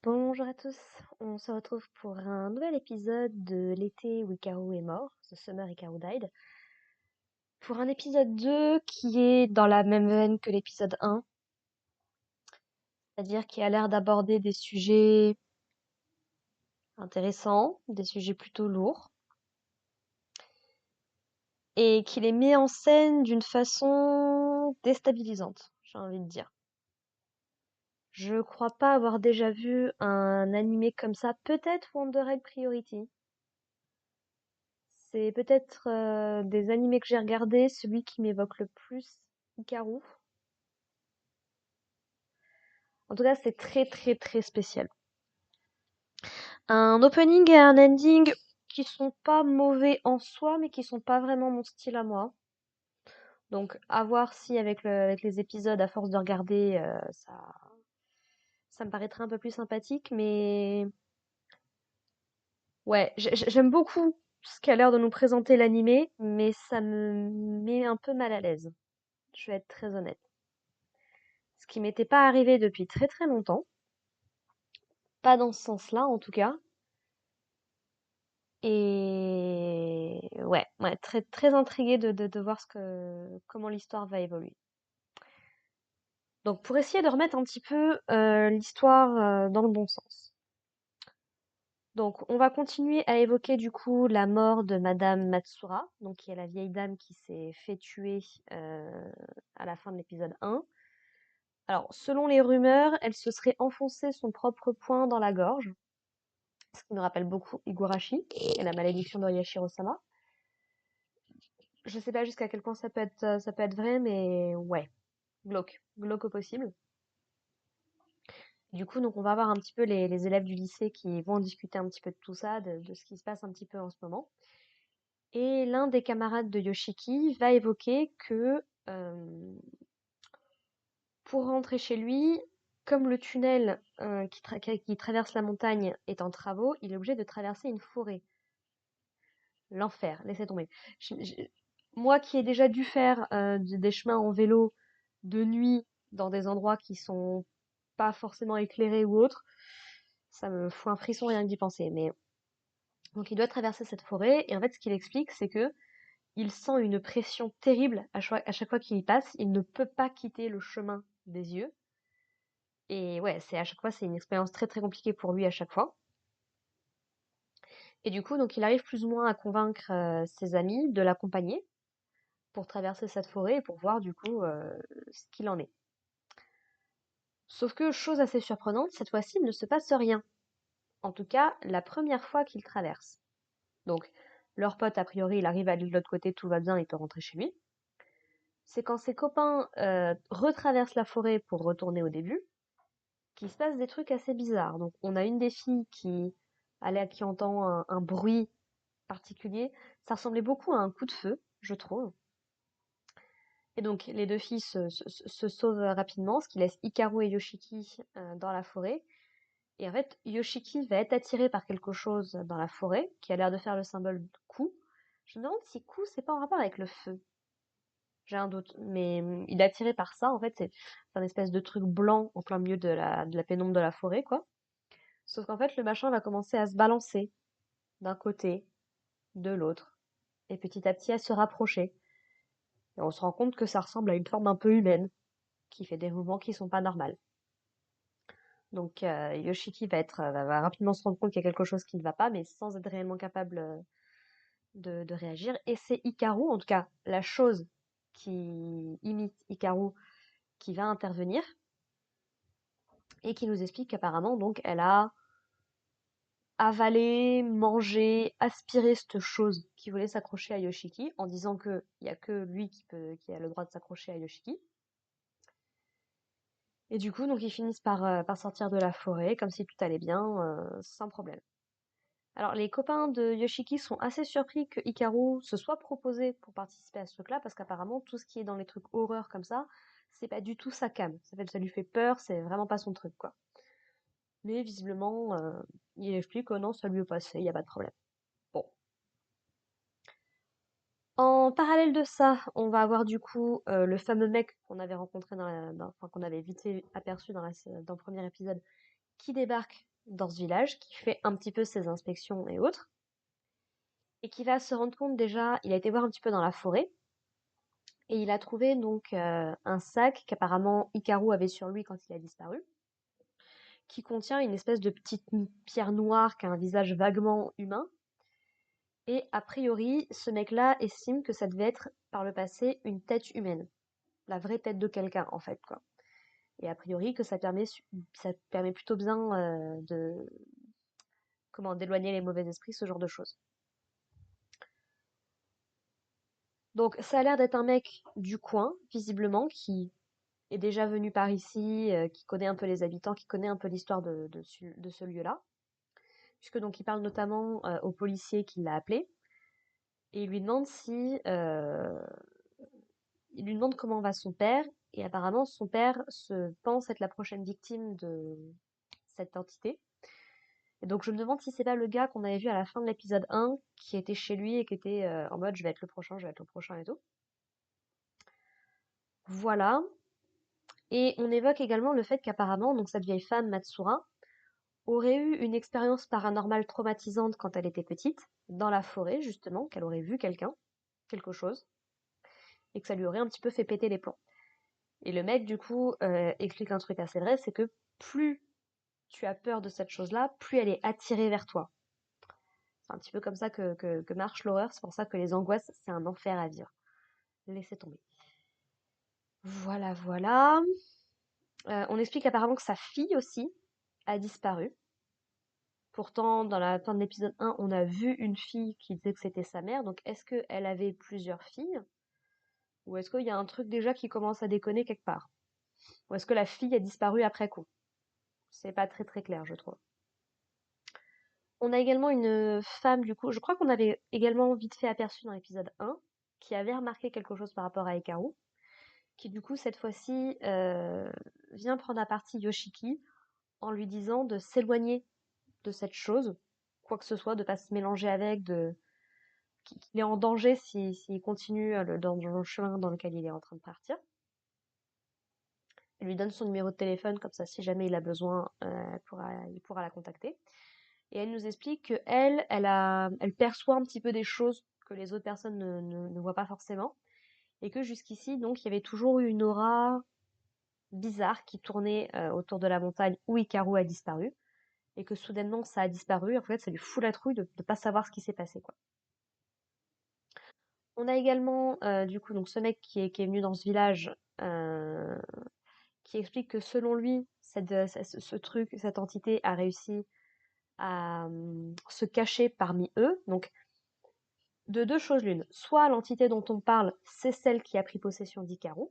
Bonjour à tous, on se retrouve pour un nouvel épisode de l'été où Hikaru est mort, The Summer Hikaru Died, pour un épisode 2 qui est dans la même veine que l'épisode 1, c'est-à-dire qui a l'air d'aborder des sujets intéressants, des sujets plutôt lourds, et qui les met en scène d'une façon déstabilisante, j'ai envie de dire. Je crois pas avoir déjà vu un animé comme ça, peut-être Wonder Egg Priority. C'est peut-être des animés que j'ai regardés, celui qui m'évoque le plus Hikaru. En tout cas, c'est très très très spécial. Un opening et un ending qui sont pas mauvais en soi, mais qui sont pas vraiment mon style à moi. Donc, à voir si avec les épisodes, à force de regarder, ça me paraîtrait un peu plus sympathique. Mais ouais, j'aime beaucoup ce qu'a l'air de nous présenter l'animé, mais ça me met un peu mal à l'aise. Je vais être très honnête. Ce qui m'était pas arrivé depuis très très longtemps. Pas dans ce sens-là, en tout cas. Et ouais, très très intriguée de voir comment l'histoire va évoluer. Donc pour essayer de remettre un petit peu l'histoire dans le bon sens. Donc on va continuer à évoquer du coup la mort de Madame Matsura, donc qui est la vieille dame qui s'est fait tuer à la fin de l'épisode 1. Alors selon les rumeurs, elle se serait enfoncé son propre poing dans la gorge, ce qui me rappelle beaucoup Higurashi et la malédiction d'Oyashiro-sama. Je sais pas jusqu'à quel point ça peut être vrai, mais ouais, glauque au possible. Du coup, donc on va voir un petit peu les élèves du lycée qui vont discuter un petit peu de tout ça, de ce qui se passe un petit peu en ce moment. Et l'un des camarades de Yoshiki va évoquer que pour rentrer chez lui, comme le tunnel qui traverse la montagne est en travaux, il est obligé de traverser une forêt. L'enfer, laissez tomber. Moi qui ai déjà dû faire des chemins en vélo de nuit dans des endroits qui sont pas forcément éclairés ou autres, ça me fout un frisson rien que d'y penser. Mais donc il doit traverser cette forêt et en fait ce qu'il explique c'est que il sent une pression terrible à chaque fois qu'il y passe. Il ne peut pas quitter le chemin des yeux. Et ouais, c'est à chaque fois c'est une expérience très très compliquée pour lui à chaque fois. Et du coup donc il arrive plus ou moins à convaincre ses amis de l'accompagner pour traverser cette forêt et pour voir du coup ce qu'il en est. Sauf que, chose assez surprenante, cette fois-ci, il ne se passe rien. En tout cas, la première fois qu'il traverse. Donc, leur pote, a priori, il arrive à aller de l'autre côté, tout va bien, il peut rentrer chez lui. C'est quand ses copains retraversent la forêt pour retourner au début, qu'il se passe des trucs assez bizarres. Donc, on a une des filles qui entend un bruit particulier. Ça ressemblait beaucoup à un coup de feu, je trouve. Et donc, les deux filles se sauvent rapidement, ce qui laisse Hikaru et Yoshiki dans la forêt. Et en fait, Yoshiki va être attiré par quelque chose dans la forêt, qui a l'air de faire le symbole de Ku. Je me demande si Ku, c'est pas en rapport avec le feu. J'ai un doute. Mais il est attiré par ça, en fait, c'est un espèce de truc blanc en plein milieu de la pénombre de la forêt, quoi. Sauf qu'en fait, le machin va commencer à se balancer d'un côté, de l'autre, et petit à petit à se rapprocher. Et on se rend compte que ça ressemble à une forme un peu humaine, qui fait des mouvements qui sont pas normaux. Donc Yoshiki va rapidement se rendre compte qu'il y a quelque chose qui ne va pas, mais sans être réellement capable de réagir. Et c'est Hikaru, en tout cas la chose qui imite Hikaru, qui va intervenir et qui nous explique qu'apparemment donc elle a avalé, mangé, aspiré cette chose qui voulait s'accrocher à Yoshiki en disant qu'il n'y a que lui qui a le droit de s'accrocher à Yoshiki. Et du coup, donc ils finissent par sortir de la forêt comme si tout allait bien, sans problème. Alors, les copains de Yoshiki sont assez surpris que Hikaru se soit proposé pour participer à ce truc-là, parce qu'apparemment, tout ce qui est dans les trucs horreur comme ça, c'est pas du tout sa came. Ça lui fait peur, c'est vraiment pas son truc, quoi. Mais visiblement, il explique que non, ça lui est passé, y a pas de problème. Bon. En parallèle de ça, on va avoir du coup le fameux mec qu'on avait rencontré enfin, qu'on avait vite fait aperçu dans le premier épisode, qui débarque dans ce village, qui fait un petit peu ses inspections et autres, et qui va se rendre compte déjà, il a été voir un petit peu dans la forêt, et il a trouvé donc un sac qu'apparemment Hikaru avait sur lui quand il a disparu, qui contient une espèce de petite pierre noire qui a un visage vaguement humain. Et a priori, ce mec-là estime que ça devait être par le passé une tête humaine, la vraie tête de quelqu'un en fait quoi. Et a priori que ça permet plutôt bien de comment d'éloigner les mauvais esprits, ce genre de choses. Donc ça a l'air d'être un mec du coin, visiblement, qui est déjà venu par ici, qui connaît un peu les habitants, qui connaît un peu l'histoire de ce lieu-là, puisque donc il parle notamment au policier qui l'a appelé et il lui demande comment va son père, et apparemment son père se pense être la prochaine victime de cette entité. Et donc je me demande si c'est pas le gars qu'on avait vu à la fin de l'épisode 1 qui était chez lui et qui était en mode je vais être le prochain, je vais être le prochain et tout. Voilà. Et on évoque également le fait qu'apparemment, donc cette vieille femme, Matsura, aurait eu une expérience paranormale traumatisante quand elle était petite, dans la forêt justement, qu'elle aurait vu quelqu'un, quelque chose, et que ça lui aurait un petit peu fait péter les plombs. Et le mec, du coup, explique un truc assez vrai, c'est que plus tu as peur de cette chose-là, plus elle est attirée vers toi. C'est un petit peu comme ça que marche l'horreur, c'est pour ça que les angoisses, c'est un enfer à vivre. Laissez tomber. Voilà, voilà. On explique apparemment que sa fille aussi a disparu. Pourtant, dans la fin de l'épisode 1, on a vu une fille qui disait que c'était sa mère. Donc, est-ce qu'elle avait plusieurs filles? Ou est-ce qu'il y a un truc déjà qui commence à déconner quelque part? Ou est-ce que la fille a disparu après coup? C'est pas très très clair, je trouve. On a également une femme, du coup, je crois qu'on avait également vite fait aperçu dans l'épisode 1, qui avait remarqué quelque chose par rapport à Hikaru, qui du coup, cette fois-ci, vient prendre à partie Yoshiki en lui disant de s'éloigner de cette chose, quoi que ce soit, de pas se mélanger avec, qu'il est en danger s'il continue dans le chemin dans lequel il est en train de partir. Elle lui donne son numéro de téléphone, comme ça, si jamais il a besoin, il pourra la contacter. Et elle nous explique que elle perçoit un petit peu des choses que les autres personnes ne voient pas forcément. Et que jusqu'ici, donc, il y avait toujours eu une aura bizarre qui tournait autour de la montagne où Hikaru a disparu. Et que soudainement, ça a disparu. En fait, ça lui fout la trouille de ne pas savoir ce qui s'est passé, quoi. On a également, du coup, donc ce mec qui est venu dans ce village, qui explique que selon lui, ce truc, cette entité a réussi à se cacher parmi eux. Donc, de deux choses l'une. Soit l'entité dont on parle, c'est celle qui a pris possession d'Ikaru,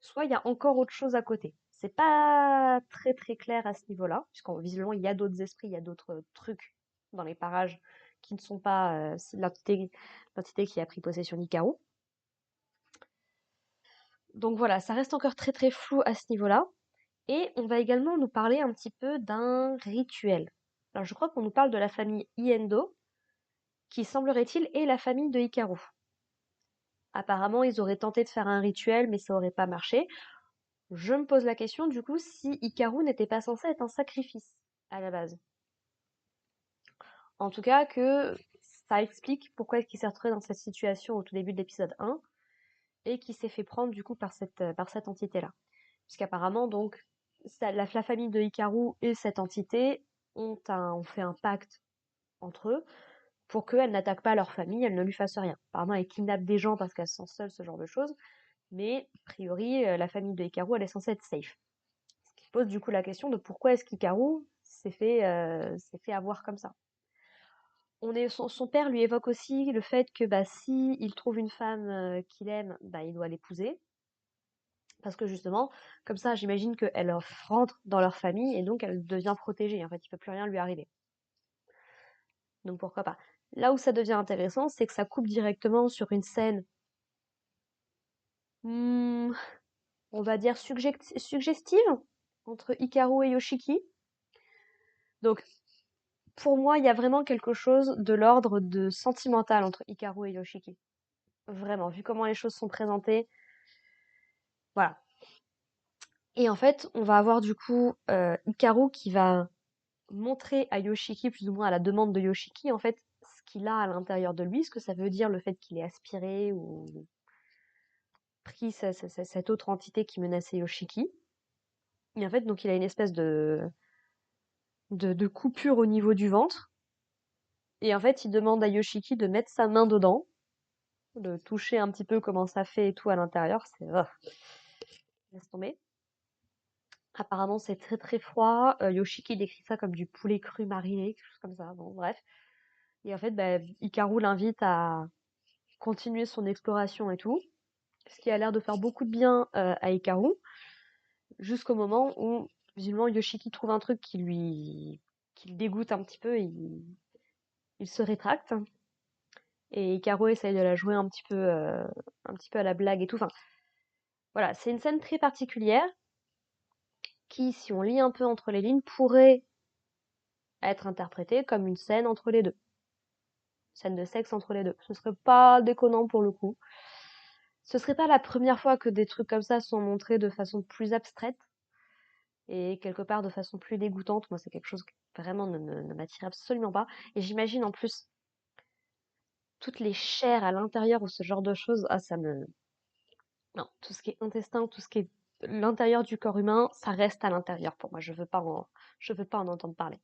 soit il y a encore autre chose à côté. C'est pas très très clair à ce niveau-là, puisqu'en visiblement il y a d'autres esprits, il y a d'autres trucs dans les parages qui ne sont pas l'entité qui a pris possession d'Ikaru. Donc voilà, ça reste encore très très flou à ce niveau-là. Et on va également nous parler un petit peu d'un rituel. Alors je crois qu'on nous parle de la famille Iendo, qui semblerait-il est la famille de Hikaru. Apparemment, ils auraient tenté de faire un rituel, mais ça aurait pas marché. Je me pose la question du coup si Hikaru n'était pas censé être un sacrifice à la base. En tout cas que ça explique pourquoi est-ce qu'il s'est retrouvé dans cette situation au tout début de l'épisode 1 et qu'il s'est fait prendre du coup par cette entité-là. Puisqu'apparemment donc la famille de Hikaru et cette entité ont fait un pacte entre eux pour qu'elle n'attaque pas leur famille, elle ne lui fasse rien. Apparemment elle kidnappe des gens parce qu'elle se sent seule, ce genre de choses. Mais a priori la famille de Hikaru elle est censée être safe. Ce qui pose du coup la question de pourquoi est-ce qu'Hikaru s'est fait avoir comme ça. Son père lui évoque aussi le fait que bah, si il trouve une femme qu'il aime, bah, il doit l'épouser. Parce que justement, comme ça, j'imagine qu'elle rentre dans leur famille et donc elle devient protégée. En fait, il ne peut plus rien lui arriver. Donc pourquoi pas. Là où ça devient intéressant, c'est que ça coupe directement sur une scène, hmm, on va dire suggestive, entre Hikaru et Yoshiki. Donc pour moi, il y a vraiment quelque chose de l'ordre de sentimental entre Hikaru et Yoshiki. Vraiment, vu comment les choses sont présentées. Voilà. Et en fait, on va avoir du coup Hikaru qui va montrer à Yoshiki, plus ou moins à la demande de Yoshiki, en fait, ce qu'il a à l'intérieur de lui, ce que ça veut dire le fait qu'il ait aspiré ou pris cette autre entité qui menaçait Yoshiki. Et en fait, donc il a une espèce de coupure au niveau du ventre. Et en fait, il demande à Yoshiki de mettre sa main dedans, de toucher un petit peu comment ça fait et tout à l'intérieur. C'est... laisse tomber. Apparemment, c'est très très froid. Yoshiki décrit ça comme du poulet cru mariné, quelque chose comme ça. Bon, bref. Et en fait, bah, Hikaru l'invite à continuer son exploration et tout, ce qui a l'air de faire beaucoup de bien à Hikaru, jusqu'au moment où, visiblement, Yoshiki trouve un truc qui le dégoûte un petit peu, et il se rétracte. Et Hikaru essaye de la jouer un petit peu à la blague et tout. Enfin, voilà, c'est une scène très particulière qui, si on lit un peu entre les lignes, pourrait être interprétée comme une scène entre les deux. Scène de sexe entre les deux. Ce serait pas déconnant pour le coup. Ce serait pas la première fois que des trucs comme ça sont montrés de façon plus abstraite et quelque part de façon plus dégoûtante. Moi, c'est quelque chose qui vraiment ne m'attire absolument pas. Et j'imagine en plus toutes les chairs à l'intérieur ou ce genre de choses. Ah, ça me... Non, tout ce qui est intestin, tout ce qui est l'intérieur du corps humain, ça reste à l'intérieur pour moi. Je veux pas en entendre parler.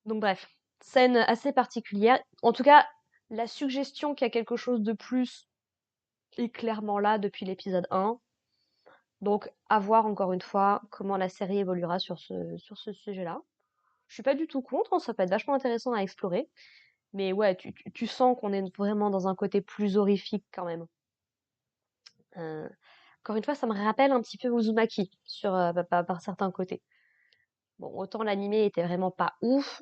Donc bref, scène assez particulière. En tout cas, la suggestion qu'il y a quelque chose de plus est clairement là depuis l'épisode 1. Donc, à voir encore une fois comment la série évoluera sur ce sujet-là. Je suis pas du tout contre, hein, ça peut être vachement intéressant à explorer. Mais ouais, tu sens qu'on est vraiment dans un côté plus horrifique quand même. Euh, Encore une fois, ça me rappelle un petit peu Uzumaki par certains côtés. Bon, autant l'animé était vraiment pas ouf,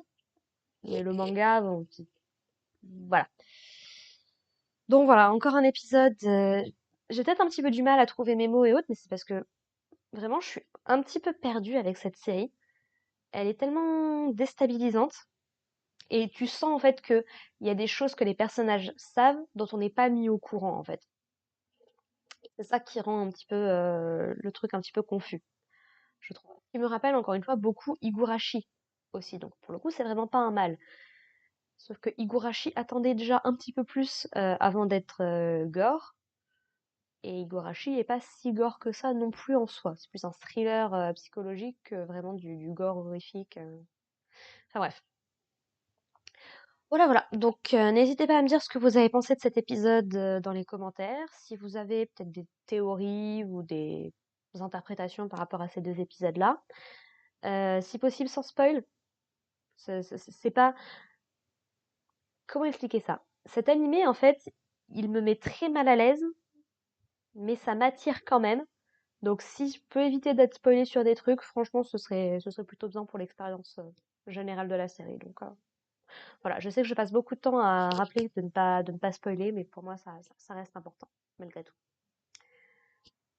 mais le manga, bon, voilà. Donc voilà, encore un épisode. J'ai peut-être un petit peu du mal à trouver mes mots et autres, mais c'est parce que vraiment, je suis un petit peu perdue avec cette série. Elle est tellement déstabilisante. Et tu sens en fait que il y a des choses que les personnages savent dont on n'est pas mis au courant en fait. C'est ça qui rend un petit peu le truc un petit peu confus, je trouve. Il me rappelle encore une fois beaucoup Higurashi aussi. Donc pour le coup, c'est vraiment pas un mal. Sauf que Higurashi attendait déjà un petit peu plus avant d'être gore. Et Higurashi est pas si gore que ça non plus en soi. C'est plus un thriller psychologique que vraiment du gore horrifique. Enfin bref. Voilà, voilà. Donc, n'hésitez pas à me dire ce que vous avez pensé de cet épisode dans les commentaires. Si vous avez peut-être des théories ou des interprétations par rapport à ces deux épisodes-là. Si possible, sans spoil. C'est pas... Comment expliquer ça? Cet animé, en fait, il me met très mal à l'aise, mais ça m'attire quand même. Donc, si je peux éviter d'être spoilé sur des trucs, franchement, ce serait plutôt bien pour l'expérience générale de la série. Donc, voilà, je sais que je passe beaucoup de temps à rappeler de ne pas spoiler, mais pour moi, ça reste important, malgré tout.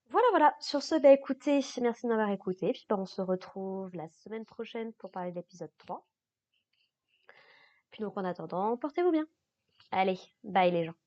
Voilà, voilà. Sur ce, bah écoutez, merci de m'avoir écouté. Puis bah, on se retrouve la semaine prochaine pour parler de l'épisode 3. Puis donc en attendant, portez-vous bien. Allez, bye les gens.